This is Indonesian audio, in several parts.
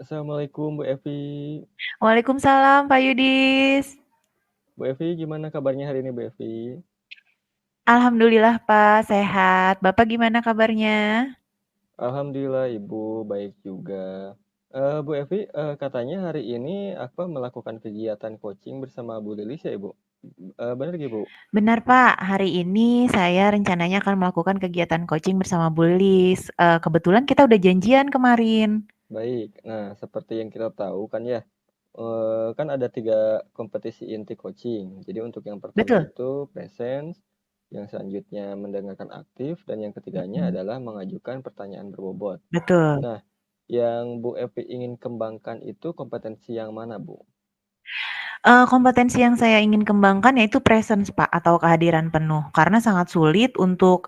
Assalamualaikum Bu Evi. Waalaikumsalam Pak Yudis. Bu Evi, gimana kabarnya hari ini Bu Evi? Alhamdulillah Pak, sehat. Bapak gimana kabarnya? Alhamdulillah Ibu baik juga. Bu Evi, katanya hari ini apa melakukan kegiatan coaching bersama Bu Lilis ya Ibu? Benar gak Bu? Benar Pak, hari ini saya rencananya akan melakukan kegiatan coaching bersama Bu Lis. Kebetulan kita udah janjian kemarin. Baik. Nah, seperti yang kita tahu kan ya, kan ada 3 kompetisi inti coaching. Jadi untuk yang pertama Betul. itu presence, yang selanjutnya mendengarkan aktif, dan yang ketiganya Mm-mm. adalah mengajukan pertanyaan berbobot. Betul. Nah, yang Bu Evi ingin kembangkan itu kompetensi yang mana, Bu? Kompetensi yang saya ingin kembangkan yaitu presence Pak, atau kehadiran penuh. Karena sangat sulit untuk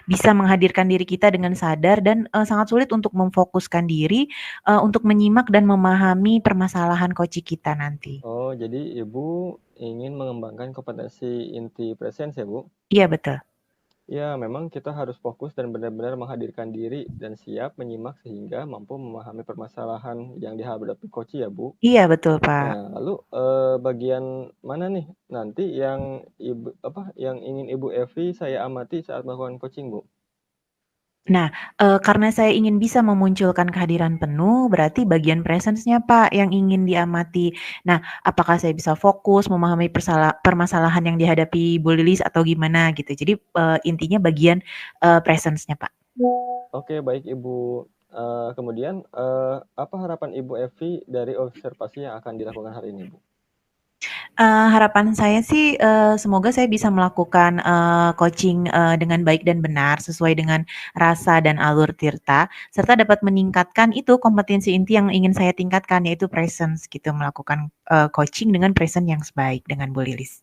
bisa menghadirkan diri kita dengan sadar dan sangat sulit untuk memfokuskan diri untuk menyimak dan memahami permasalahan coaching kita nanti. Oh, jadi Ibu ingin mengembangkan kompetensi inti presence ya, Bu? Iya betul. Ya, memang kita harus fokus dan benar-benar menghadirkan diri dan siap menyimak sehingga mampu memahami permasalahan yang dihadapi coach ya, Bu. Iya betul Pak. Nah, lalu bagian mana nih nanti yang yang ingin Ibu Evi saya amati saat melakukan coaching, Bu? Nah, karena saya ingin bisa memunculkan kehadiran penuh, berarti bagian presence-nya Pak yang ingin diamati. Nah, apakah saya bisa fokus memahami permasalahan yang dihadapi Bu Lilis atau gimana gitu. Jadi, intinya bagian, presence-nya Pak. Oke, baik Ibu. Kemudian apa harapan Ibu Evi dari observasi yang akan dilakukan hari ini, Bu? Harapan saya sih, semoga saya bisa melakukan, coaching, dengan baik dan benar sesuai dengan rasa dan alur Tirta, serta dapat meningkatkan itu kompetensi inti yang ingin saya tingkatkan, yaitu presence gitu, melakukan, coaching dengan presence yang sebaik dengan Bu Lilis.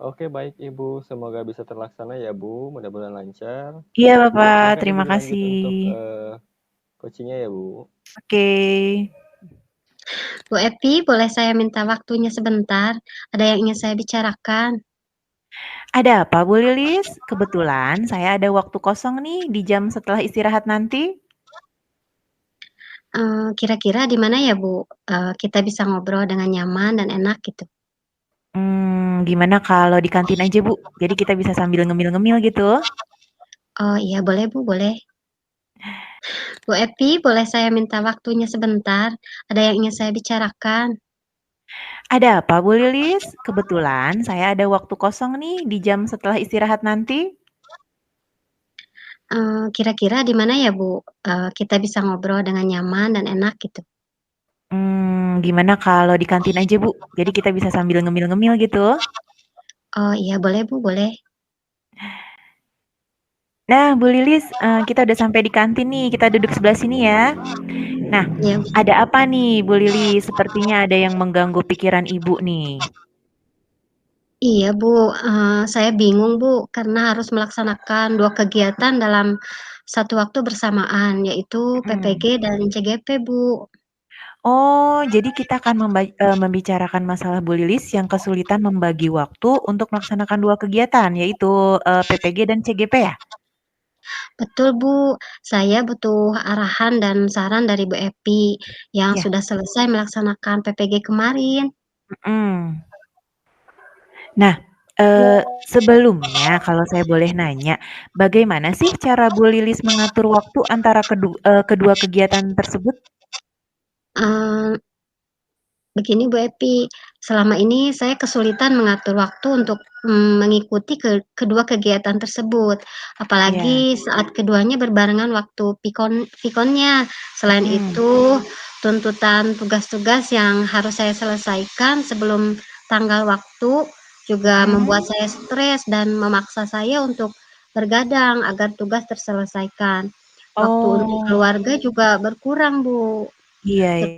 Oke, baik Ibu. Semoga bisa terlaksana ya, Bu. Mudah-mudahan lancar. Iya Bapak, Silakan Ibu terima dilanjut kasih. untuk coachingnya ya, Bu. Oke. Bu Epi, boleh saya minta waktunya sebentar? Ada yang ingin saya bicarakan. Ada apa Bu Lilis? Kebetulan saya ada waktu kosong nih di jam setelah istirahat nanti. Kira-kira di mana ya Bu, kita bisa ngobrol dengan nyaman dan enak gitu? Gimana kalau di kantin aja Bu? Jadi kita bisa sambil ngemil-ngemil gitu. Oh iya boleh Bu, boleh. Bu Epi, boleh saya minta waktunya sebentar? Ada yang ingin saya bicarakan. Ada apa Bu Lilis? Kebetulan saya ada waktu kosong nih di jam setelah istirahat nanti. Kira-kira di mana ya Bu, kita bisa ngobrol dengan nyaman dan enak gitu? Gimana kalau di kantin aja Bu? Jadi kita bisa sambil ngemil-ngemil gitu. Oh iya boleh Bu, boleh. Nah Bu Lilis, kita udah sampai di kantin nih. Kita duduk sebelah sini ya. Nah, Iya ada apa nih Bu Lilis? Sepertinya ada yang mengganggu pikiran Ibu nih. iya Bu, saya bingung Bu, karena harus melaksanakan 2 kegiatan dalam satu waktu bersamaan, yaitu PPG Mhm. dan CGP Bu. Oh, jadi kita akan membicarakan masalah Bu Lilis yang kesulitan membagi waktu untuk melaksanakan 2 kegiatan, yaitu, PPG dan CGP ya? Betul Bu, saya butuh arahan dan saran dari Bu Epi yang Iya. sudah selesai melaksanakan PPG kemarin. Mhm. Nah, sebelumnya kalau saya boleh nanya, bagaimana sih cara Bu Lilis mengatur waktu antara kedua kegiatan tersebut? Eee, Begini Bu Epi, selama ini saya kesulitan mengatur waktu untuk, mengikuti kedua kegiatan tersebut, Iya. apalagi saat keduanya berbarengan waktu pikonnya. Selain Mhm. itu, tuntutan tugas-tugas yang harus saya selesaikan sebelum tanggal waktu juga membuat Mhm. saya stres dan memaksa saya untuk bergadang agar tugas terselesaikan. Waktu untuk Oh, keluarga juga berkurang, Bu. iya iya.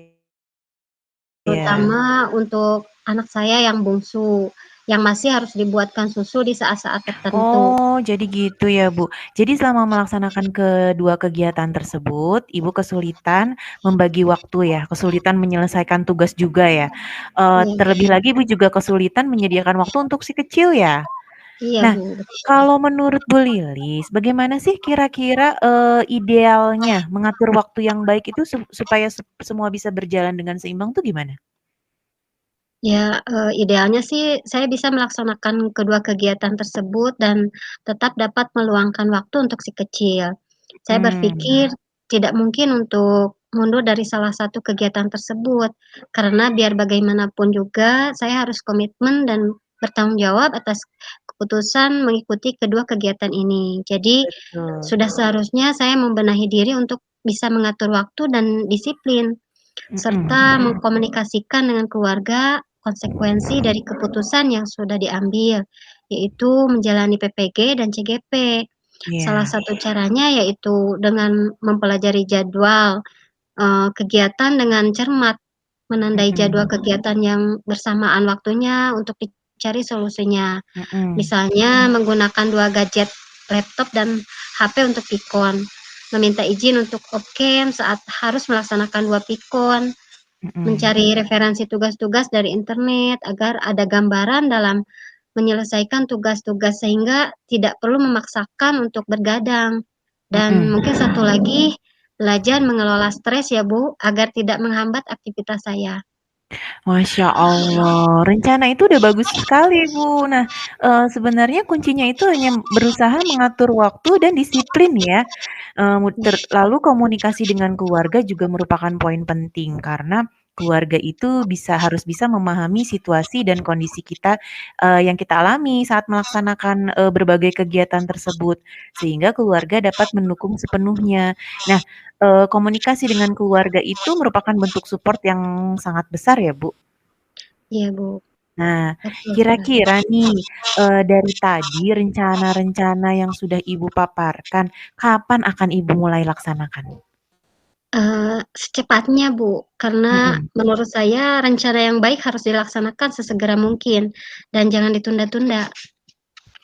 Terutama untuk anak saya yang bungsu, yang masih harus dibuatkan susu di saat-saat tertentu. Oh, jadi gitu ya, Bu. Jadi selama melaksanakan kedua kegiatan tersebut, Ibu kesulitan membagi waktu ya, kesulitan menyelesaikan tugas juga ya. Iya Terlebih lagi Ibu juga kesulitan menyediakan waktu untuk si kecil ya? Iya, Nah, Bu, betul. kalau menurut Bu Lilis, bagaimana sih kira-kira, idealnya mengatur waktu yang baik itu supaya semua bisa berjalan dengan seimbang tuh gimana? Ya, idealnya sih saya bisa melaksanakan kedua kegiatan tersebut dan tetap dapat meluangkan waktu untuk si kecil. Saya Mmm, berpikir tidak mungkin untuk mundur dari salah satu kegiatan tersebut, karena biar bagaimanapun juga saya harus komitmen dan bertanggung jawab atas keputusan mengikuti kedua kegiatan ini. Jadi, betul. sudah seharusnya saya membenahi diri untuk bisa mengatur waktu dan disiplin serta Mhm, mengkomunikasikan dengan keluarga konsekuensi dari keputusan yang sudah diambil, yaitu menjalani PPG dan CGP. Salah iya, satu caranya yaitu dengan mempelajari jadwal, kegiatan dengan cermat, menandai jadwal mhm, kegiatan yang bersamaan waktunya untuk dicari solusinya. mhm, Misalnya menggunakan 2 gadget laptop dan HP untuk pikon, meminta izin untuk off-cam saat harus melaksanakan 2 pikon, mhm, mencari referensi tugas-tugas dari internet agar ada gambaran dalam menyelesaikan tugas-tugas sehingga tidak perlu memaksakan untuk bergadang. Dan mhm. mungkin satu lagi, belajar mengelola stres ya Bu, agar tidak menghambat aktivitas saya. Masya Allah, rencana itu udah bagus sekali, Bu. Nah, sebenarnya kuncinya itu hanya berusaha mengatur waktu dan disiplin ya. Lalu komunikasi dengan keluarga juga merupakan poin penting karena keluarga itu harus bisa memahami situasi dan kondisi kita, yang kita alami saat melaksanakan, berbagai kegiatan tersebut, sehingga keluarga dapat mendukung sepenuhnya. Nah, komunikasi dengan keluarga itu merupakan bentuk support yang sangat besar ya, Bu. Iya Bu, Nah, betul sekali. kira-kira nih, dari tadi rencana-rencana yang sudah Ibu paparkan, kapan akan Ibu mulai laksanakan? Secepatnya Bu, karena Mhm. menurut saya rencana yang baik harus dilaksanakan sesegera mungkin dan jangan ditunda-tunda.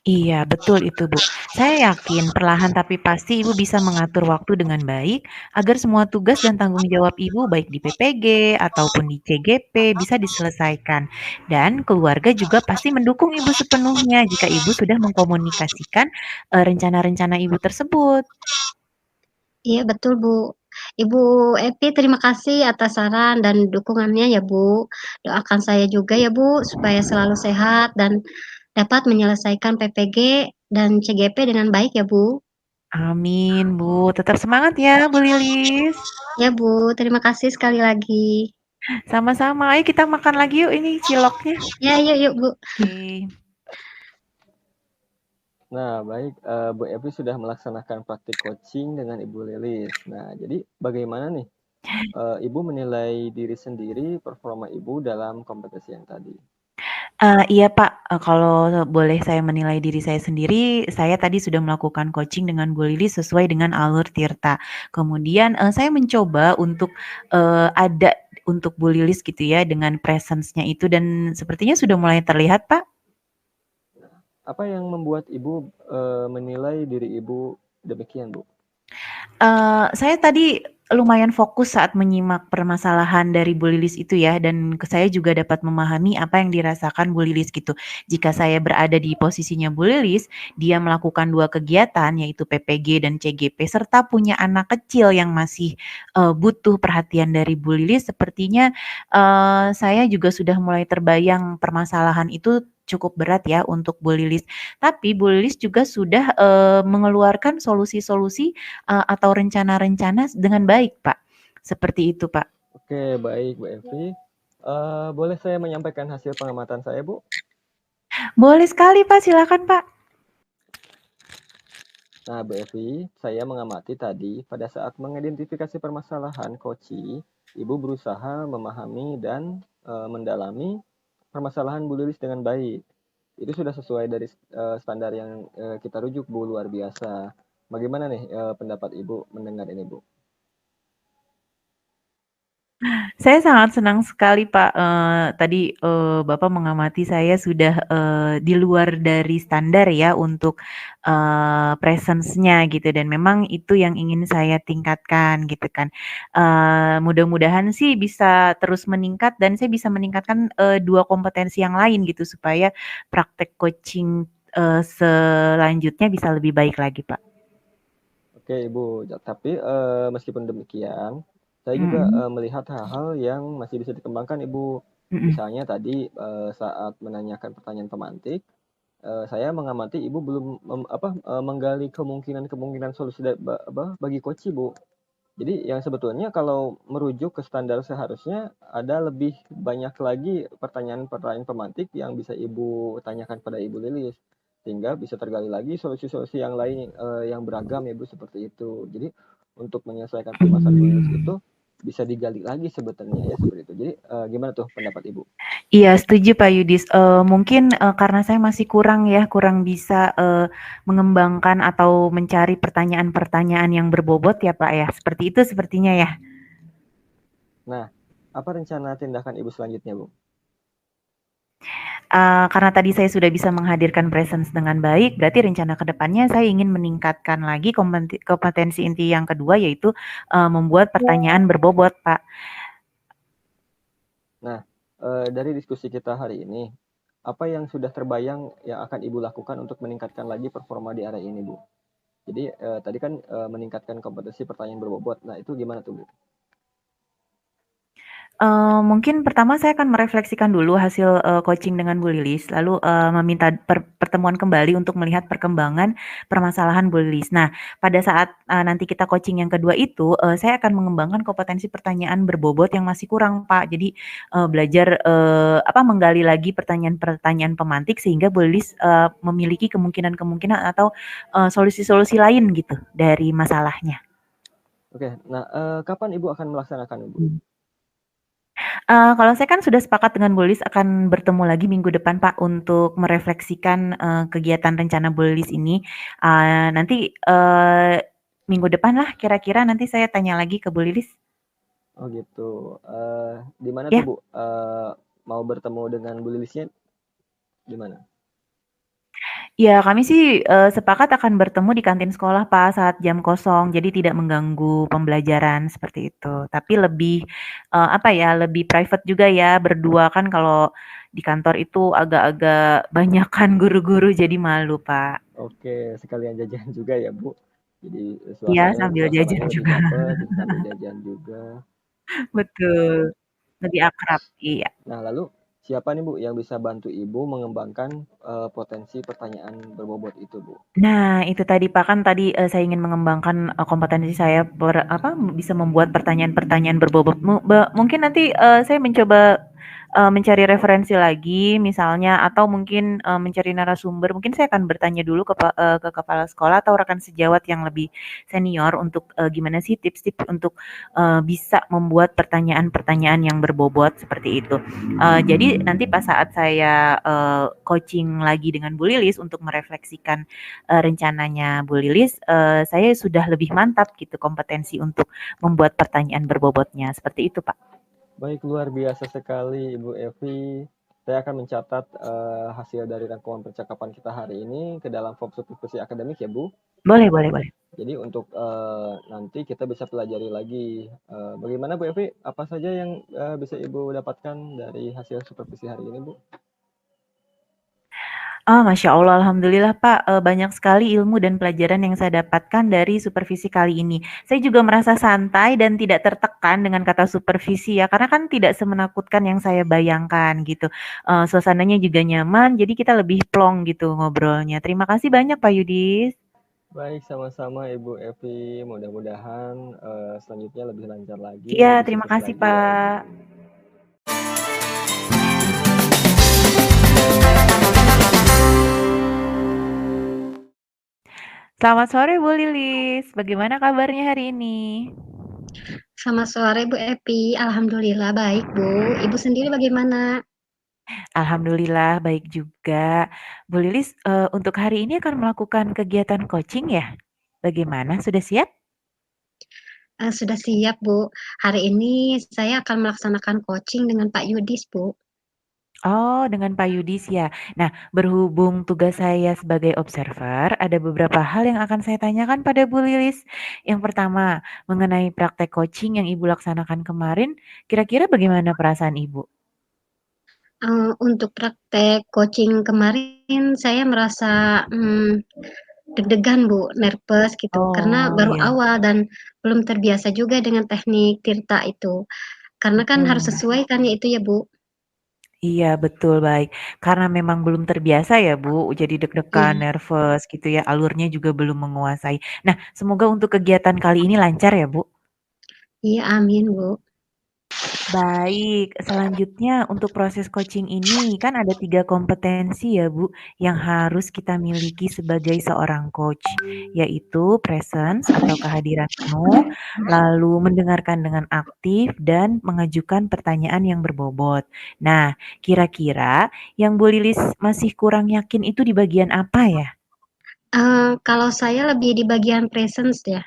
Iya, betul itu, Bu. Saya yakin perlahan tapi pasti Ibu bisa mengatur waktu dengan baik agar semua tugas dan tanggung jawab Ibu baik di PPG ataupun di CGP bisa diselesaikan. Dan keluarga juga pasti mendukung Ibu sepenuhnya jika Ibu sudah mengkomunikasikan, rencana-rencana Ibu tersebut. Iya betul, Bu. Ibu Epi terima kasih atas saran dan dukungannya ya, Bu. Doakan saya juga ya, Bu, supaya selalu sehat dan dapat menyelesaikan PPG dan CGP dengan baik ya, Bu. Amin, Bu. Tetap semangat ya, Bu Lilis. Ya, Bu, terima kasih sekali lagi. Sama-sama. Ayo kita makan lagi yuk ini ciloknya. Ya, yuk yuk, Bu. Oke. Nah, baik, Bu Evi sudah melaksanakan praktik coaching dengan Ibu Lilis. Nah, jadi bagaimana nih, Ibu menilai diri sendiri, performa Ibu dalam kompetisi yang tadi? Iya Pak, kalau boleh saya menilai diri saya sendiri, saya tadi sudah melakukan coaching dengan Bu Lilis sesuai dengan alur Tirta. Kemudian, saya mencoba untuk, ada untuk Bu Lilis gitu ya dengan presence-nya itu dan sepertinya sudah mulai terlihat Pak. Apa yang membuat Ibu, menilai diri Ibu demikian, Bu? Saya tadi lumayan fokus saat menyimak permasalahan dari Bu Lilis itu ya, dan saya juga dapat memahami apa yang dirasakan Bu Lilis gitu. Jika saya berada di posisinya Bu Lilis, dia melakukan 2 kegiatan yaitu PPG dan CGP serta punya anak kecil yang masih, butuh perhatian dari Bu Lilis, sepertinya, saya juga sudah mulai terbayang permasalahan itu cukup berat ya untuk Bu Lilis. Tapi Bu Lilis juga sudah, mengeluarkan solusi-solusi atau rencana-rencana dengan baik, Pak. Seperti itu, Pak. Oke, baik Bu Evi. Boleh saya menyampaikan hasil pengamatan saya, Bu? Boleh sekali, Pak, silakan, Pak. Nah, Bu Evi, saya mengamati tadi pada saat mengidentifikasi permasalahan Koci, Ibu berusaha memahami dan mendalami permasalahan Bu Lilis dengan baik. Itu sudah sesuai dari standar yang kita rujuk, Bu, luar biasa. Bagaimana nih pendapat Ibu mendengar ini, Bu? Saya sangat senang sekali, Pak, tadi, Bapak mengamati saya sudah, di luar dari standar ya untuk, presence-nya gitu dan memang itu yang ingin saya tingkatkan gitu kan. Mudah-mudahan sih bisa terus meningkat dan saya bisa meningkatkan, 2 kompetensi yang lain gitu supaya praktek coaching, selanjutnya bisa lebih baik lagi, Pak. Oke, Ibu. Tapi meskipun demikian, saya juga Mhm. melihat hal-hal yang masih bisa dikembangkan, Ibu. Mhm. Misalnya tadi saat menanyakan pertanyaan pemantik, saya mengamati Ibu belum menggali kemungkinan solusi bagi koci, Bu. Jadi yang sebetulnya kalau merujuk ke standar seharusnya ada lebih banyak lagi pertanyaan-pertanyaan pemantik yang bisa Ibu tanyakan pada Ibu Lilis, sehingga bisa tergali lagi solusi-solusi yang lain yang beragam ya Bu, seperti itu. Jadi untuk menyelesaikan permasalahan Bu Lilis itu bisa digali lagi sebetulnya ya, seperti itu. Jadi gimana tuh pendapat Ibu? Iya, setuju Pak Yudis. Mungkin karena saya masih kurang bisa mengembangkan atau mencari pertanyaan-pertanyaan yang berbobot ya Pak ya. Seperti itu sepertinya ya. Nah, apa rencana tindakan Ibu selanjutnya, Bu? Karena tadi saya sudah bisa menghadirkan presence dengan baik, berarti rencana ke depannya saya ingin meningkatkan lagi kompetensi inti yang kedua, yaitu membuat pertanyaan berbobot, Pak. Nah, dari diskusi kita hari ini, apa yang sudah terbayang yang akan Ibu lakukan untuk meningkatkan lagi performa di area ini, Bu? Jadi tadi kan meningkatkan kompetensi pertanyaan berbobot. Nah, itu gimana tuh, Bu? Mungkin pertama saya akan merefleksikan dulu hasil coaching dengan Bu Lilis, lalu meminta pertemuan kembali untuk melihat perkembangan permasalahan Bu Lilis. Nah, pada saat nanti kita coaching yang kedua itu, saya akan mengembangkan kompetensi pertanyaan berbobot yang masih kurang, Pak. Jadi belajar menggali lagi pertanyaan-pertanyaan pemantik sehingga Bu Lilis memiliki kemungkinan-kemungkinan atau solusi-solusi lain gitu dari masalahnya. Oke, nah kapan Ibu akan melaksanakan, Ibu? Kalau saya kan sudah sepakat dengan Bu Lilis akan bertemu lagi minggu depan, Pak, untuk merefleksikan, kegiatan rencana Bu Lilis ini. Nanti, minggu depan lah kira-kira nanti saya tanya lagi ke Bu Lilis. Oh gitu. Di mana tuh, Ya, Bu? Mau bertemu dengan Bu Lilisnya di mana? ya kami sih, sepakat akan bertemu di kantin sekolah, Pak, saat jam kosong, jadi tidak mengganggu pembelajaran seperti itu. Tapi lebih, lebih private juga ya, berdua kan kalau di kantor itu agak-agak banyakan guru-guru jadi malu, Pak. Oke, sekalian jajan juga ya, Bu. Jadi Iya, sambil jajan suasananya lebih juga. dapet, jadi sambil jajan juga. Betul, lebih akrab, iya. Nah, lalu siapa nih, Bu, yang bisa bantu Ibu mengembangkan potensi pertanyaan berbobot itu, Bu? Nah, itu tadi Pak, kan tadi, saya ingin mengembangkan, kompetensi saya bisa membuat pertanyaan-pertanyaan berbobot mungkin nanti, saya mencoba, mencari referensi lagi misalnya atau mungkin, mencari narasumber, mungkin saya akan bertanya dulu ke kepala sekolah atau rekan sejawat yang lebih senior untuk, gimana sih tips-tips untuk, bisa membuat pertanyaan-pertanyaan yang berbobot seperti itu. Jadi nanti pas saat saya, coaching lagi dengan Bu Lilis untuk merefleksikan rencananya Bu Lilis, saya sudah lebih mantap gitu kompetensi untuk membuat pertanyaan berbobotnya, seperti itu, Pak. Baik, luar biasa sekali Ibu Evi. Saya akan mencatat hasil dari rangkuman percakapan kita hari ini ke dalam form substitusi akademik ya, Bu. Boleh boleh boleh. Jadi untuk nanti kita bisa pelajari lagi bagaimana Bu Evi, apa saja yang bisa Ibu dapatkan dari hasil supervisi hari ini, Bu? Masya Allah, alhamdulillah Pak, banyak sekali ilmu dan pelajaran yang saya dapatkan dari supervisi kali ini. Saya juga merasa santai dan tidak tertekan dengan kata supervisi ya, karena kan tidak semenakutkan yang saya bayangkan gitu. Suasananya juga nyaman, jadi kita lebih plong gitu ngobrolnya. Terima kasih banyak Pak Yudis. Baik, sama-sama Ibu Evi. Mudah-mudahan selanjutnya lebih lancar lagi, Iya, lebih terima sukses kasih lagi ya, Ibu. Pak. Selamat sore Bu Lilis, bagaimana kabarnya hari ini? Selamat sore Bu Epi, alhamdulillah baik Bu. Ibu sendiri bagaimana? Alhamdulillah baik juga. Bu Lilis, untuk hari ini akan melakukan kegiatan coaching ya? Bagaimana, sudah siap? Sudah siap Bu. Hari ini saya akan melaksanakan coaching dengan Pak Yudis Bu. Oh, dengan Pak Yudis ya. Nah, berhubung tugas saya sebagai observer, ada beberapa hal yang akan saya tanyakan pada Bu Lilis. Yang pertama, mengenai praktek coaching yang Ibu laksanakan kemarin, kira-kira bagaimana perasaan Ibu? Untuk praktek coaching kemarin saya merasa, deg-degan Bu, nervous gitu, karena Oh, baru iya. awal dan belum terbiasa juga dengan teknik tirta itu. Karena kan harus Mhm. sesuai kan ya itu ya, Bu? Iya, betul, baik. Karena memang belum terbiasa ya, Bu, jadi deg-degan, Iya. nervous gitu ya, alurnya juga belum menguasai. Nah, semoga untuk kegiatan kali ini lancar ya, Bu. Iya, amin Bu. Baik, selanjutnya untuk proses coaching ini kan ada 3 kompetensi ya Bu, yang harus kita miliki sebagai seorang coach, yaitu presence atau kehadiran penuh, lalu mendengarkan dengan aktif dan mengajukan pertanyaan yang berbobot. Nah, kira-kira yang Bu Lilis masih kurang yakin itu di bagian apa ya? Kalau saya lebih di bagian presence ya,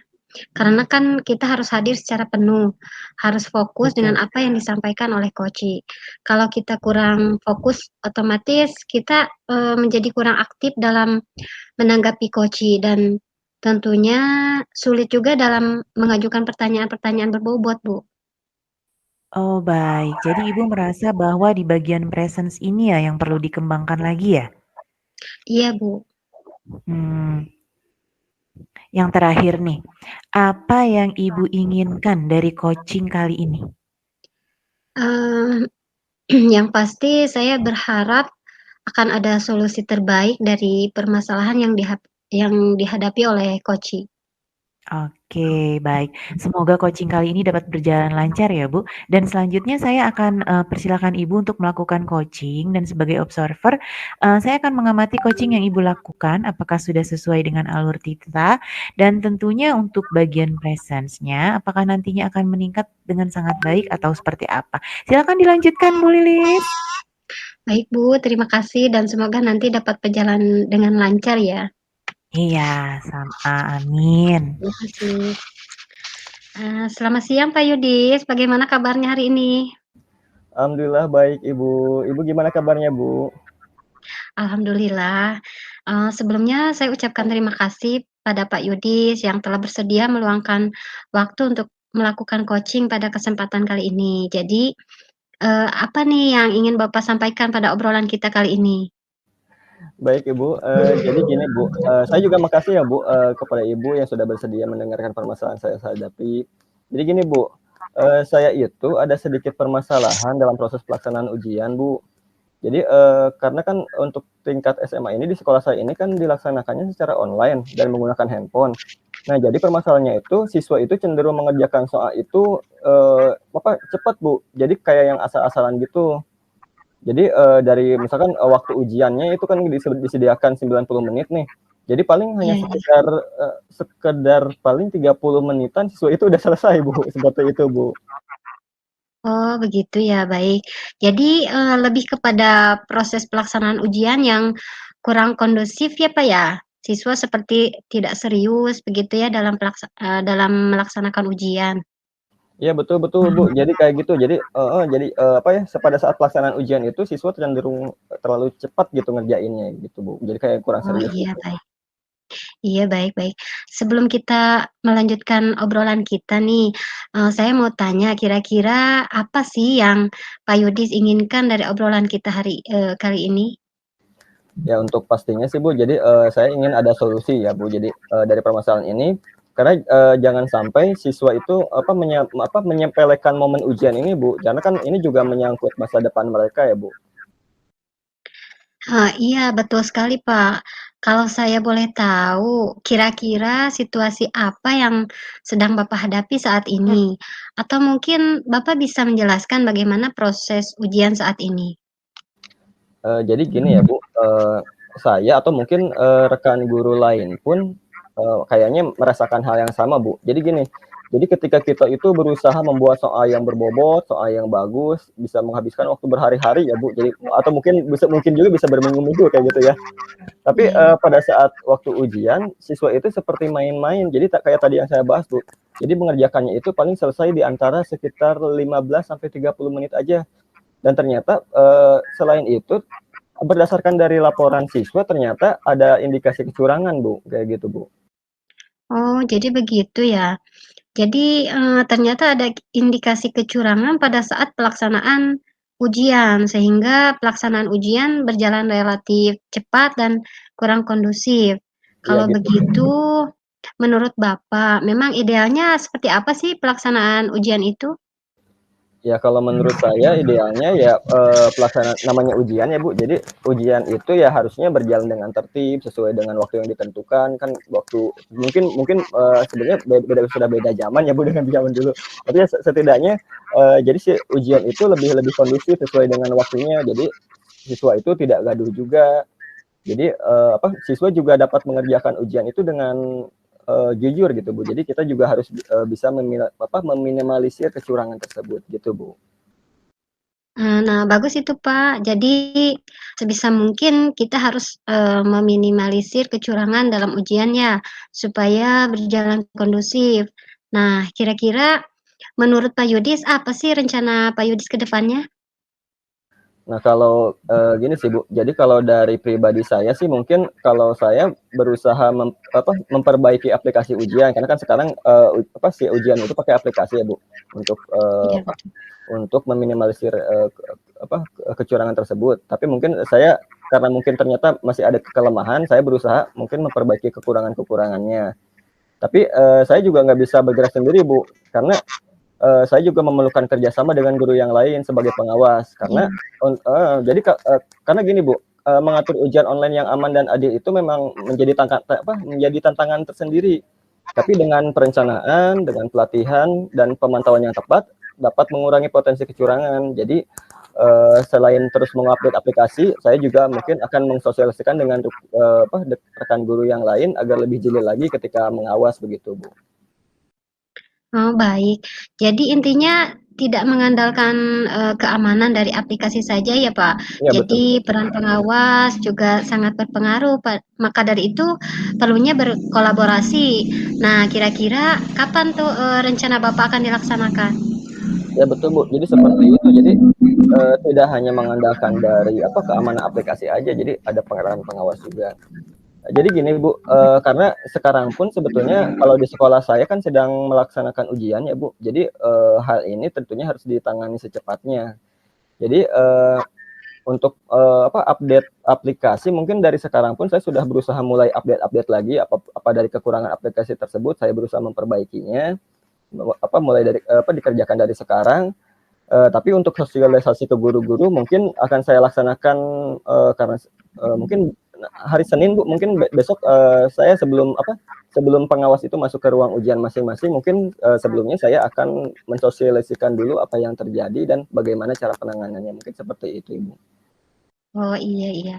karena kan kita harus hadir secara penuh, harus fokus dengan Betul. apa yang disampaikan oleh coach. Kalau kita kurang fokus, otomatis kita, menjadi kurang aktif dalam menanggapi coach dan tentunya sulit juga dalam mengajukan pertanyaan-pertanyaan berbobot, Bu. Oh baik, jadi Ibu merasa bahwa di bagian presence ini ya yang perlu dikembangkan lagi ya? Iya, Bu. Hmm. Yang terakhir nih, apa yang Ibu inginkan dari coaching kali ini? Eee, yang pasti saya berharap akan ada solusi terbaik dari permasalahan yang dihadapi oleh coach. Oke, baik. Semoga coaching kali ini dapat berjalan lancar ya, Bu. Dan selanjutnya saya akan persilakan Ibu untuk melakukan coaching dan sebagai observer, saya akan mengamati coaching yang Ibu lakukan apakah sudah sesuai dengan alur Tita dan tentunya untuk bagian presence-nya apakah nantinya akan meningkat dengan sangat baik atau seperti apa. Silakan dilanjutkan Bu Lilis. Baik, Bu, terima kasih dan semoga nanti dapat berjalan dengan lancar ya. Iya, sama, amin. Terima kasih. Selamat siang Pak Yudis, bagaimana kabarnya hari ini? Alhamdulillah baik Ibu. Ibu gimana kabarnya Bu? Alhamdulillah. Sebelumnya saya ucapkan terima kasih pada Pak Yudis yang telah bersedia meluangkan waktu untuk melakukan coaching pada kesempatan kali ini. Jadi, apa nih yang ingin Bapak sampaikan pada obrolan kita kali ini? Baik Ibu, jadi gini Bu, saya juga makasih ya Bu, kepada Ibu yang sudah bersedia mendengarkan permasalahan saya hadapi. Jadi gini Bu, saya itu ada sedikit permasalahan dalam proses pelaksanaan ujian Bu. Jadi, karena kan untuk tingkat SMA ini di sekolah saya ini kan dilaksanakannya secara online dan menggunakan handphone. Nah, jadi permasalahannya itu siswa itu cenderung mengerjakan soal itu, cepat Bu, jadi kayak yang asal-asalan gitu. Jadi, dari misalkan, waktu ujiannya itu kan disediakan 90 menit nih. Jadi paling hanya Iya, iya. sekedar paling 30 menitan siswa itu udah selesai, Bu, seperti itu, Bu. Oh, begitu ya, baik. Jadi, lebih kepada proses pelaksanaan ujian yang kurang kondusif ya, Pak, ya? Siswa seperti tidak serius begitu ya dalam melaksanakan ujian? Iya, betul betul, Bu. Jadi kayak gitu. Jadi heeh, jadi, pada saat pelaksanaan ujian itu siswa cenderung terlalu cepat gitu ngerjainnya gitu, Bu. Jadi kayak kurang Oh, serius iya, gitu. baik. Iya, baik, baik. Sebelum kita melanjutkan obrolan kita nih, saya mau tanya kira-kira apa sih yang Pak Yudis inginkan dari obrolan kita kali ini? Ya untuk pastinya sih Bu, jadi, saya ingin ada solusi ya Bu. Jadi, dari permasalahan ini, karena, jangan sampai siswa itu, menyepelekan momen ujian ini Bu, karena kan ini juga menyangkut masa depan mereka ya Bu. Iya betul sekali, Pak. Kalau saya boleh tahu, kira-kira situasi apa yang sedang Bapak hadapi saat ini? Atau mungkin Bapak bisa menjelaskan bagaimana proses ujian saat ini? Jadi gini ya Bu, saya atau mungkin, rekan guru lain pun, kayaknya merasakan hal yang sama Bu. Jadi gini, jadi ketika kita itu berusaha membuat soal yang berbobot, soal yang bagus, bisa menghabiskan waktu berhari-hari ya Bu, jadi atau mungkin juga bisa berminggu-minggu kayak gitu ya. Tapi, Iya. pada saat waktu ujian, siswa itu seperti main-main, jadi kayak tadi yang saya bahas Bu, jadi mengerjakannya itu paling selesai di antara sekitar 15 sampai 30 menit aja. Dan ternyata, selain itu, berdasarkan dari laporan siswa ternyata ada indikasi kecurangan Bu, kayak gitu Bu. Oh, jadi begitu ya. Jadi, ternyata ada indikasi kecurangan pada saat pelaksanaan ujian, sehingga pelaksanaan ujian berjalan relatif cepat dan kurang kondusif. Iya Kalau gitu. begitu, menurut Bapak, memang idealnya seperti apa sih pelaksanaan ujian itu? Ya kalau menurut saya idealnya ya, pelaksanaan namanya ujian ya Bu, jadi ujian itu ya harusnya berjalan dengan tertib, sesuai dengan waktu yang ditentukan, kan waktu mungkin, sebenarnya sudah beda zaman ya Bu dengan zaman dulu. Tapi ya setidaknya, jadi si ujian itu lebih kondusif sesuai dengan waktunya, jadi siswa itu tidak gaduh juga. Jadi, siswa juga dapat mengerjakan ujian itu dengan, jujur gitu, Bu. Jadi kita juga harus, bisa meminimalisir kecurangan tersebut gitu, Bu. Nah, bagus itu, Pak. Jadi sebisa mungkin kita harus, meminimalisir kecurangan dalam ujian ya, supaya berjalan kondusif. Nah, kira-kira menurut Pak Yudis, apa sih rencana Pak Yudis ke depannya? Nah kalau, gini sih, Bu, jadi kalau dari pribadi saya sih mungkin kalau saya berusaha memperbaiki aplikasi ujian, karena kan sekarang, si ujian itu pakai aplikasi ya, Bu, untuk, Iya, betul. untuk meminimalisir, kecurangan tersebut. Tapi mungkin saya karena mungkin ternyata masih ada kelemahan, saya berusaha mungkin memperbaiki kekurangan-kekurangannya. Tapi, saya juga nggak bisa bergerak sendiri, Bu, karena saya juga memerlukan kerjasama dengan guru yang lain sebagai pengawas karena Iya. karena gini Bu, mengatur ujian online yang aman dan adil itu memang menjadi tantangan tersendiri. Tapi dengan perencanaan, dengan pelatihan dan pemantauan yang tepat dapat mengurangi potensi kecurangan. Jadi selain terus mengupdate aplikasi, saya juga mungkin akan mensosialisasikan dengan rekan guru yang lain agar lebih jeli lagi ketika mengawas begitu Bu. Oh, baik. Jadi intinya tidak mengandalkan, keamanan dari aplikasi saja ya, Pak. Iya betul. Jadi peran pengawas juga sangat berpengaruh, Pak. Maka dari itu perlunya berkolaborasi. Nah, kira-kira kapan tuh, rencana Bapak akan dilaksanakan? Ya betul Bu, jadi seperti itu. Jadi tidak hanya mengandalkan dari keamanan aplikasi aja, jadi ada peran pengawas juga. Jadi gini Bu, karena sekarang pun sebetulnya kalau di sekolah saya kan sedang melaksanakan ujian ya Bu. Jadi hal ini tentunya harus ditangani secepatnya. Jadi untuk update aplikasi mungkin dari sekarang pun saya sudah berusaha mulai update lagi apa dari kekurangan aplikasi tersebut saya berusaha memperbaikinya, mulai dari dikerjakan dari sekarang. Tapi untuk sosialisasi ke guru-guru mungkin akan saya laksanakan karena mungkin hari Senin Bu, mungkin besok saya sebelum pengawas itu masuk ke ruang ujian masing-masing, mungkin sebelumnya saya akan mensosialisasikan dulu apa yang terjadi dan bagaimana cara penanganannya, mungkin seperti itu Ibu. Oh, iya iya.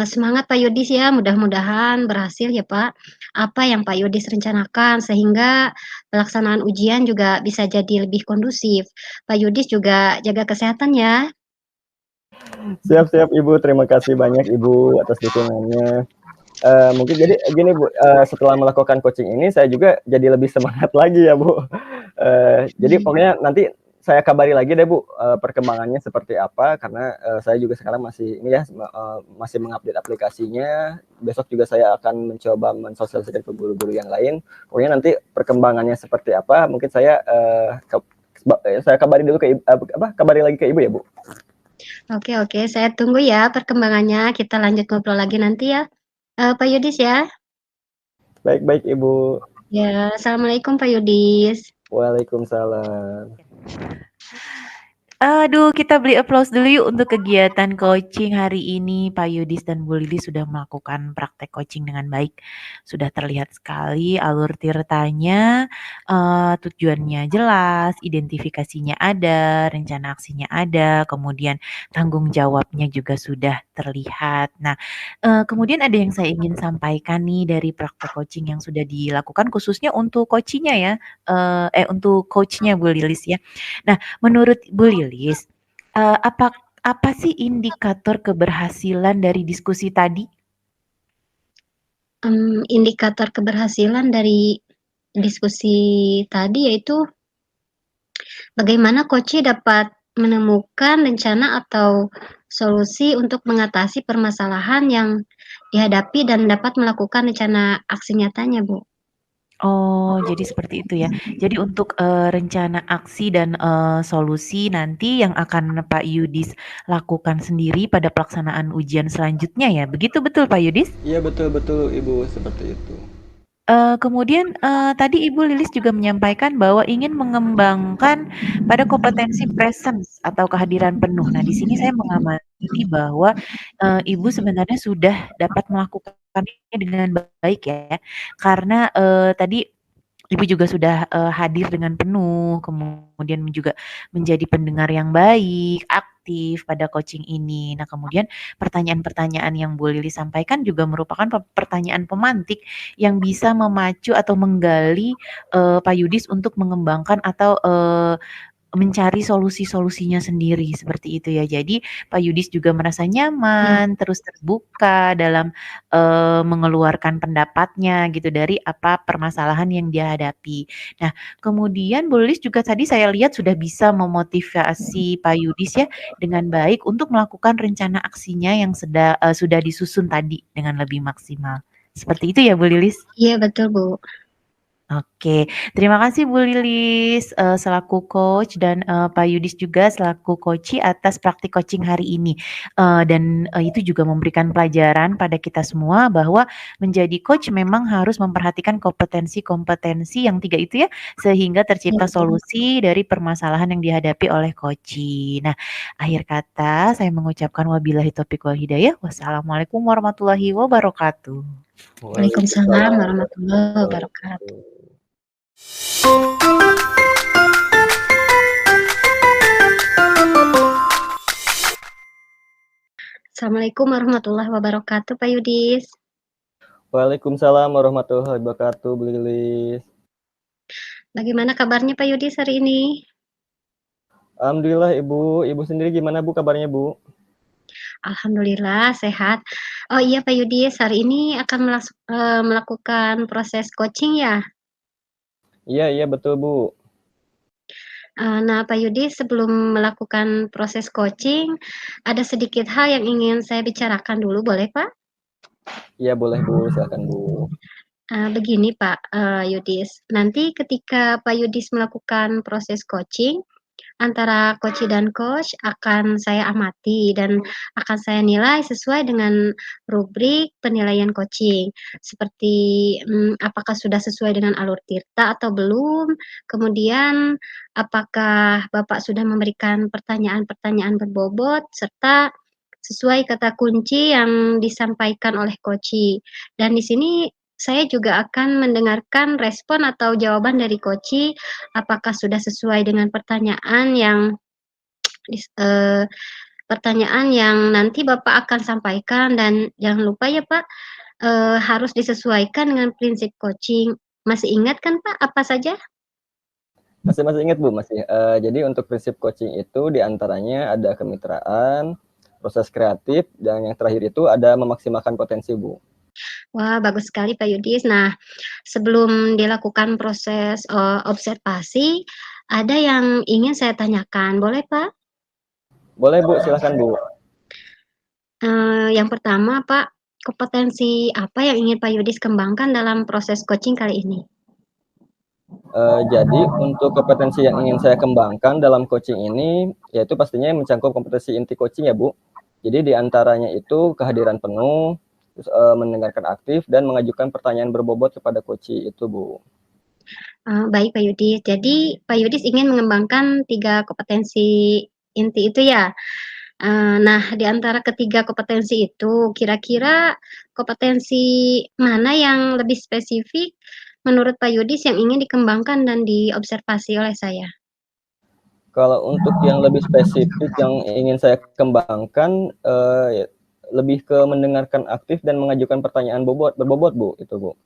Semangat Pak Yudis ya, mudah-mudahan berhasil ya Pak, apa yang Pak Yudis rencanakan sehingga pelaksanaan ujian juga bisa jadi lebih kondusif. Pak Yudis juga jaga kesehatan ya. Siap-siap Ibu, terima kasih banyak Ibu atas dukungannya. Mungkin jadi gini Bu, setelah melakukan coaching ini saya juga jadi lebih semangat lagi ya Bu. Jadi pokoknya nanti saya kabari lagi deh Bu, perkembangannya seperti apa karena saya juga sekarang masih masih mengupdate aplikasinya. Besok juga saya akan mencoba mensosialisasikan ke guru-guru yang lain. Pokoknya nanti perkembangannya seperti apa mungkin saya kabari dulu kabari lagi ke Ibu ya Bu. Oke oke, saya tunggu ya perkembangannya, kita lanjut ngobrol lagi nanti ya, Pak Yudis ya. Baik-baik Ibu. Ya, assalamualaikum Pak Yudis. Waalaikumsalam. Aduh, kita beri applause dulu yuk untuk kegiatan coaching hari ini. Pak Yudis dan Bu Lili sudah melakukan praktek coaching dengan baik. Sudah terlihat sekali alur tirtanya, tujuannya jelas, identifikasinya ada, rencana aksinya ada, kemudian tanggung jawabnya juga sudah terlihat. Nah, kemudian ada yang saya ingin sampaikan nih dari praktek coaching yang sudah dilakukan khususnya untuk coachingnya ya, untuk coachnya Bu Lilis ya. Nah, menurut Bu Lilis, apa sih indikator keberhasilan dari diskusi tadi? Indikator keberhasilan dari diskusi tadi yaitu bagaimana coach dapat menemukan rencana atau solusi untuk mengatasi permasalahan yang dihadapi dan dapat melakukan rencana aksi nyatanya, Bu. Oh, jadi seperti itu ya. Jadi untuk, rencana aksi dan, solusi nanti yang akan Pak Yudis lakukan sendiri pada pelaksanaan ujian selanjutnya ya, begitu betul Pak Yudis? Iya betul-betul Ibu, seperti itu. Kemudian, tadi Ibu Lilis juga menyampaikan bahwa ingin mengembangkan pada kompetensi presence atau kehadiran penuh. Nah, di sini saya mengamati bahwa, Ibu sebenarnya sudah dapat melakukannya dengan baik ya, karena, tadi Ibu juga sudah, hadir dengan penuh, kemudian juga menjadi pendengar yang baik, aktif pada coaching ini. Nah, kemudian pertanyaan-pertanyaan yang Bu Lili sampaikan juga merupakan pertanyaan pemantik yang bisa memacu atau menggali, Pak Yudis untuk mengembangkan atau, mencari solusi-solusinya sendiri, seperti itu ya. Jadi Pak Yudis juga merasa Ya, nyaman, terus terbuka dalam, mengeluarkan pendapatnya gitu dari apa permasalahan yang dia hadapi. Nah, kemudian Bu Lilis juga tadi saya lihat sudah bisa memotivasi Pak Yudis ya dengan baik untuk melakukan rencana aksinya yang sudah disusun tadi dengan lebih maksimal. Seperti itu ya Bu Lilis? iya betul Bu. Oke, terima kasih Bu Lilis, selaku coach dan, Pak Yudis juga selaku coachee atas praktik coaching hari ini. Dan, itu juga memberikan pelajaran pada kita semua bahwa menjadi coach memang harus memperhatikan kompetensi-kompetensi yang 3 itu ya, sehingga Iya tercipta betul. solusi dari permasalahan yang dihadapi oleh coachee. Nah, akhir kata saya mengucapkan wabillahi taufiq wal hidayah. Wassalamualaikum warahmatullahi wabarakatuh. Waalaikumsalam Waalaikumsalam warahmatullahi warahmatullahi wabarakatuh. wabarakatuh. Assalamualaikum warahmatullahi wabarakatuh, Pak Yudis. Waalaikumsalam warahmatullahi wabarakatuh, Bu Lilis. Bagaimana kabarnya Pak Yudis hari ini? Alhamdulillah Ibu. Ibu sendiri gimana Bu kabarnya Bu? Alhamdulillah sehat. Oh iya Pak Yudis, hari ini akan melakukan proses coaching ya? Iya iya betul Bu. Nah Pak Yudis, sebelum melakukan proses coaching, ada sedikit hal yang ingin saya bicarakan dulu, boleh Pak? Iya boleh Bu, silakan Bu. Begini Pak, Yudis, nanti ketika Pak Yudis melakukan proses coaching, antara coachee dan coach akan saya amati dan akan saya nilai sesuai dengan rubrik penilaian coaching. Seperti, apakah sudah sesuai dengan alur tirta atau belum, kemudian apakah Bapak sudah memberikan pertanyaan-pertanyaan berbobot, serta sesuai kata kunci yang disampaikan oleh coachee. Dan di sini saya juga akan mendengarkan respon atau jawaban dari coachee, apakah sudah sesuai dengan pertanyaan yang nanti Bapak akan sampaikan, dan jangan lupa ya Pak, harus disesuaikan dengan prinsip coaching. Masih ingat kan Pak apa saja? Masih masih ingat Bu masih. Jadi untuk prinsip coaching itu diantaranya ada kemitraan, proses kreatif, dan yang terakhir itu ada memaksimalkan potensi Bu. Wah, bagus sekali Pak Yudis. Nah, sebelum dilakukan proses, observasi, ada yang ingin saya tanyakan, boleh Pak? Boleh Bu, silakan Bu. Yang pertama Pak, kompetensi apa yang ingin Pak Yudis kembangkan dalam proses coaching kali ini? Jadi untuk kompetensi yang ingin saya kembangkan dalam coaching ini, yaitu pastinya mencangkup kompetensi inti coaching ya Bu. Jadi diantaranya itu kehadiran penuh, terus, mendengarkan aktif, dan mengajukan pertanyaan berbobot kepada coachee itu Bu. Baik Pak Yudis. Jadi Pak Yudis ingin mengembangkan 3 kompetensi inti itu ya? Nah, di antara ketiga kompetensi itu, kira-kira kompetensi mana yang lebih spesifik menurut Pak Yudis yang ingin dikembangkan dan diobservasi oleh saya? Kalau untuk yang lebih spesifik yang ingin saya kembangkan, lebih ke mendengarkan aktif dan mengajukan pertanyaan berbobot Bu, itu Bu.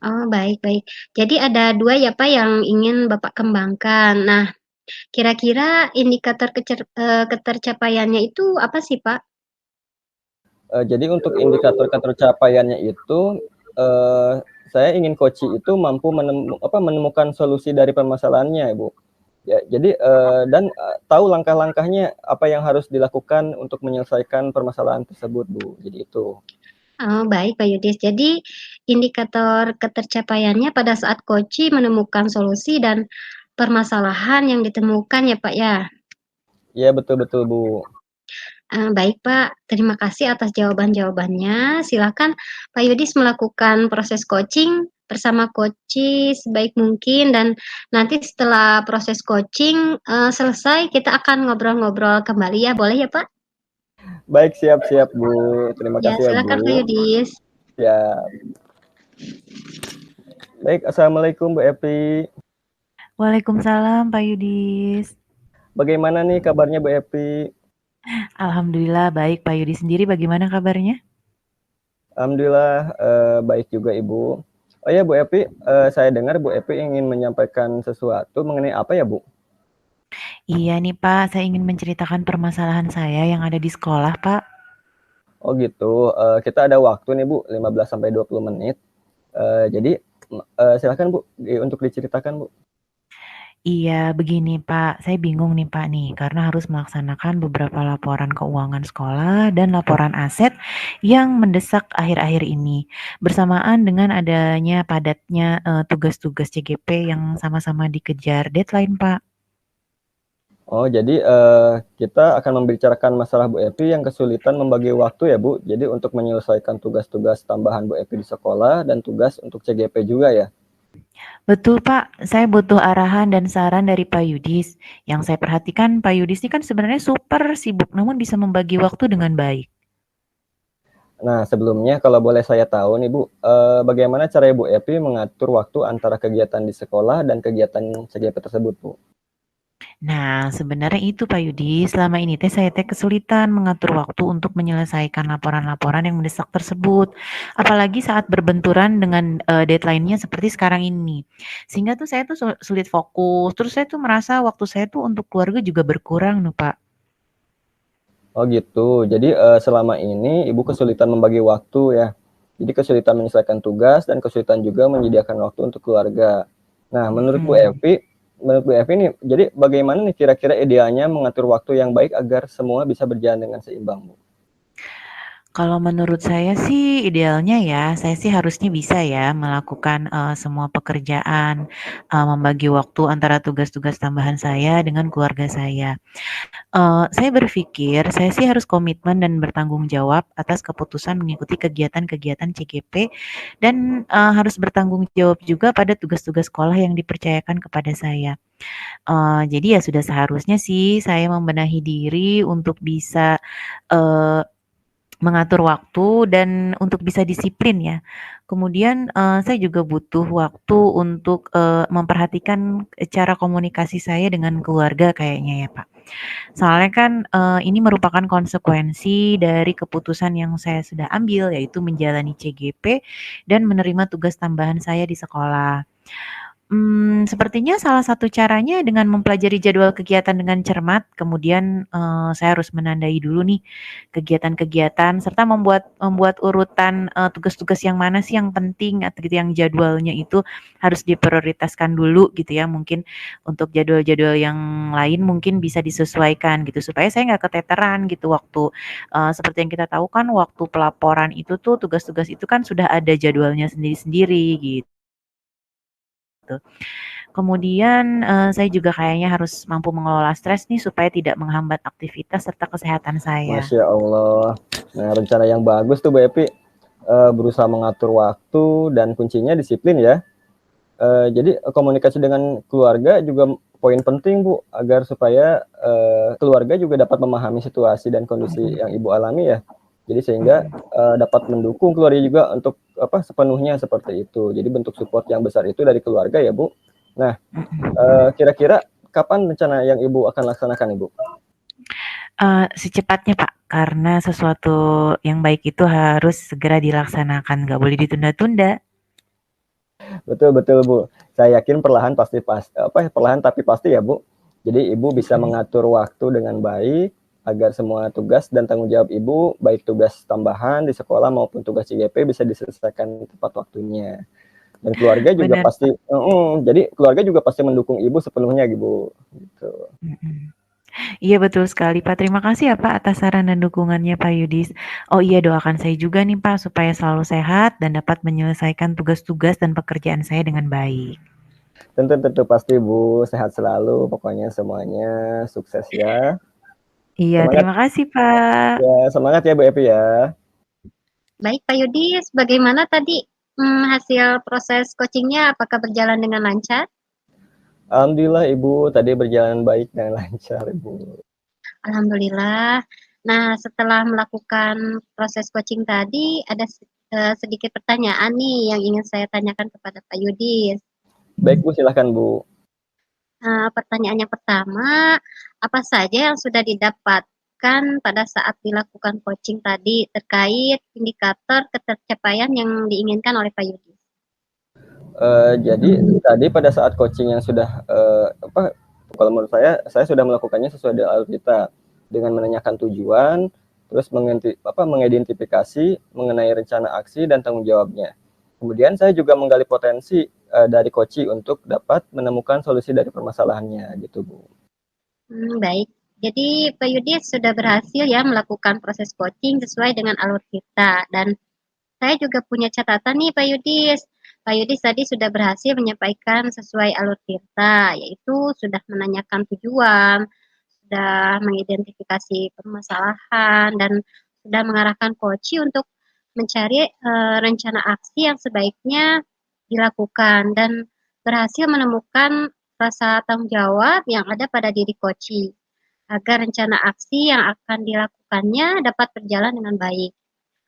Oh, baik baik. Jadi ada 2 ya Pak yang ingin Bapak kembangkan. Nah, kira-kira indikator ketercapaiannya itu apa sih Pak? Jadi untuk indikator ketercapaiannya itu, saya ingin coachee itu mampu menemukan solusi dari permasalahannya Bu. Ya, jadi, dan, tahu langkah-langkahnya apa yang harus dilakukan untuk menyelesaikan permasalahan tersebut Bu, jadi itu. Oh, baik Pak Yudis. Jadi indikator ketercapaiannya pada saat Koci menemukan solusi dan permasalahan yang ditemukan ya Pak ya? Iya, betul-betul Bu. Baik Pak, terima kasih atas jawaban-jawabannya. Silakan Pak Yudis melakukan proses coaching bersama Koci sebaik mungkin dan nanti setelah proses coaching, selesai kita akan ngobrol-ngobrol kembali ya, boleh ya Pak? Baik, siap-siap Bu. Terima Ya, kasih ya silakan Pak Bu. Yudis. Ya. Baik, Assalamualaikum Bu Epi. Waalaikumsalam Pak Yudis. Bagaimana nih kabarnya Bu Epi? Alhamdulillah baik. Pak Yudis sendiri bagaimana kabarnya? Alhamdulillah baik juga Ibu. Oh ya Bu Epi, saya dengar Bu Epi ingin menyampaikan sesuatu mengenai apa ya Bu? Iya nih Pak, saya ingin menceritakan permasalahan saya yang ada di sekolah Pak. Oh gitu, kita ada waktu nih Bu, 15 sampai 20 menit. Jadi silakan Bu untuk diceritakan Bu. Iya, begini Pak, saya bingung nih Pak nih, karena harus melaksanakan beberapa laporan keuangan sekolah dan laporan aset yang mendesak akhir-akhir ini. Bersamaan dengan adanya padatnya tugas-tugas CGP yang sama-sama dikejar deadline Pak. Oh jadi kita akan membicarakan masalah Bu Epi yang kesulitan membagi waktu ya Bu. Jadi untuk menyelesaikan tugas-tugas tambahan Bu Epi di sekolah dan tugas untuk CGP juga ya. Betul Pak, saya butuh arahan dan saran dari Pak Yudis. Yang saya perhatikan Pak Yudis ini kan sebenarnya super sibuk, namun bisa membagi waktu dengan baik. Nah sebelumnya kalau boleh saya tahu nih Bu, bagaimana cara Bu Epi mengatur waktu antara kegiatan di sekolah dan kegiatan CGP tersebut Bu? Nah, sebenarnya itu Pak Yudi, selama ini saya kesulitan mengatur waktu untuk menyelesaikan laporan-laporan yang mendesak tersebut. Apalagi saat berbenturan dengan deadline-nya seperti sekarang ini. Sehingga saya sulit fokus. Terus saya merasa waktu saya untuk keluarga juga berkurang nih Pak. Oh gitu. Jadi selama ini Ibu kesulitan membagi waktu ya. Jadi kesulitan menyelesaikan tugas dan kesulitan juga menyediakan waktu untuk keluarga. Nah, menurut Bu Evi nih, jadi bagaimana nih kira-kira idealnya mengatur waktu yang baik agar semua bisa berjalan dengan seimbang, Bu? Kalau menurut saya sih idealnya ya, saya sih harusnya bisa ya melakukan semua pekerjaan, membagi waktu antara tugas-tugas tambahan saya dengan keluarga saya. Saya berpikir saya sih harus komitmen dan bertanggung jawab atas keputusan mengikuti kegiatan-kegiatan CGP dan harus bertanggung jawab juga pada tugas-tugas sekolah yang dipercayakan kepada saya. Jadi ya sudah seharusnya sih saya membenahi diri untuk bisa mengatur waktu dan untuk bisa disiplin ya. Kemudian saya juga butuh waktu untuk memperhatikan cara komunikasi saya dengan keluarga kayaknya ya Pak. Soalnya kan ini merupakan konsekuensi dari keputusan yang saya sudah ambil, yaitu menjalani CGP dan menerima tugas tambahan saya di sekolah. Sepertinya salah satu caranya dengan mempelajari jadwal kegiatan dengan cermat, kemudian saya harus menandai dulu nih kegiatan-kegiatan serta membuat urutan tugas-tugas yang mana sih yang penting atau gitu yang jadwalnya itu harus diprioritaskan dulu gitu ya. Mungkin untuk jadwal-jadwal yang lain mungkin bisa disesuaikan gitu supaya saya nggak keteteran gitu waktu seperti yang kita tahu kan waktu pelaporan itu tuh tugas-tugas itu kan sudah ada jadwalnya sendiri-sendiri gitu. Kemudian saya juga kayaknya harus mampu mengelola stres nih supaya tidak menghambat aktivitas serta kesehatan saya. Masya Allah. Nah, rencana yang bagus tuh Bu Epi. Berusaha mengatur waktu dan kuncinya disiplin ya. Jadi komunikasi dengan keluarga juga poin penting Bu, agar supaya keluarga juga dapat memahami situasi dan kondisi yang Ibu alami ya. Jadi sehingga dapat mendukung keluarga juga untuk sepenuhnya seperti itu. Jadi bentuk support yang besar itu dari keluarga ya Bu. Nah, kira-kira kapan rencana yang Ibu akan laksanakan Ibu? Secepatnya Pak, karena sesuatu yang baik itu harus segera dilaksanakan, nggak boleh ditunda-tunda. Betul betul Bu. Saya yakin perlahan tapi pasti ya Bu. Jadi Ibu bisa mengatur waktu dengan baik agar semua tugas dan tanggung jawab Ibu, baik tugas tambahan di sekolah maupun tugas CGP bisa diselesaikan tepat waktunya. Dan keluarga juga Benar. pasti, jadi keluarga juga pasti mendukung Ibu sepenuhnya Ibu. Gitu. Iya betul sekali Pak. Terima kasih ya Pak atas saran dan dukungannya Pak Yudis. Oh iya doakan saya juga nih Pak supaya selalu sehat dan dapat menyelesaikan tugas-tugas dan pekerjaan saya dengan baik. Tentu pasti Bu, sehat selalu, pokoknya semuanya sukses ya. Iya Semangat terima kasih Pak. ya, semangat ya Bu Epi ya. Baik Pak Yudis, bagaimana tadi hasil proses coachingnya? Apakah berjalan dengan lancar? Alhamdulillah Ibu, tadi berjalan baik dan lancar Ibu. Alhamdulillah. Nah, setelah melakukan proses coaching tadi, ada sedikit pertanyaan nih yang ingin saya tanyakan kepada Pak Yudis. Baik Bu, silahkan Bu. Pertanyaan yang pertama, apa saja yang sudah didapatkan pada saat dilakukan coaching tadi terkait indikator ketercapaian yang diinginkan oleh Pak Yudis? Jadi tadi pada saat coaching yang sudah kalau menurut saya sudah melakukannya sesuai dengan alur kita dengan menanyakan tujuan, terus mengidentifikasi mengenai rencana aksi dan tanggung jawabnya. Kemudian saya juga menggali potensi dari coach untuk dapat menemukan solusi dari permasalahannya gitu Bu. Baik. Jadi Pak Yudis sudah berhasil ya melakukan proses coaching sesuai dengan alur kita dan saya juga punya catatan nih Pak Yudis. Pak Yudis tadi sudah berhasil menyampaikan sesuai alur kita, yaitu sudah menanyakan tujuan, sudah mengidentifikasi permasalahan, dan sudah mengarahkan coach untuk mencari rencana aksi yang sebaiknya dilakukan dan berhasil menemukan rasa tanggung jawab yang ada pada diri coach agar rencana aksi yang akan dilakukannya dapat berjalan dengan baik.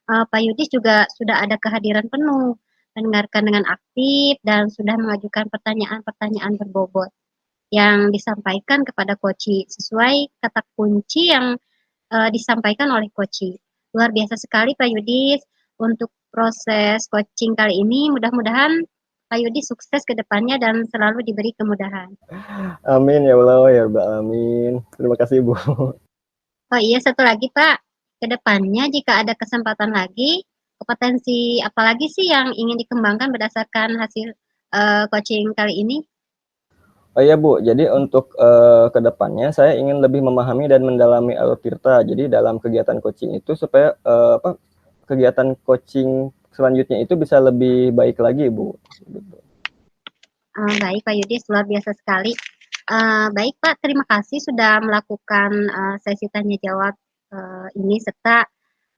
Pak Yudis juga sudah ada kehadiran penuh, mendengarkan dengan aktif dan sudah mengajukan pertanyaan-pertanyaan berbobot yang disampaikan kepada koci sesuai kata kunci yang disampaikan oleh koci. Luar biasa sekali Pak Yudis untuk proses coaching kali ini. Mudah-mudahan Pak Yudis sukses ke depannya dan selalu diberi kemudahan. Amin ya Allah ya Rabbal Alamin. Terima kasih Bu. Oh iya, satu lagi Pak, ke depannya jika ada kesempatan lagi, kompetensi apa lagi sih yang ingin dikembangkan berdasarkan hasil coaching kali ini? Oh iya Bu, jadi untuk kedepannya saya ingin lebih memahami dan mendalami alur tirta. Jadi dalam kegiatan coaching itu supaya kegiatan coaching selanjutnya itu bisa lebih baik lagi Bu. Baik Pak Yudis, luar biasa sekali. Baik Pak, terima kasih sudah melakukan sesi tanya jawab ini serta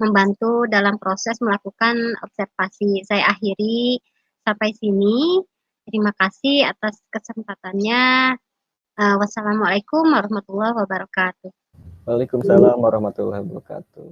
membantu dalam proses melakukan observasi. Saya akhiri sampai sini. Terima kasih atas kesempatannya. Wassalamualaikum warahmatullahi wabarakatuh. Waalaikumsalam warahmatullahi wabarakatuh.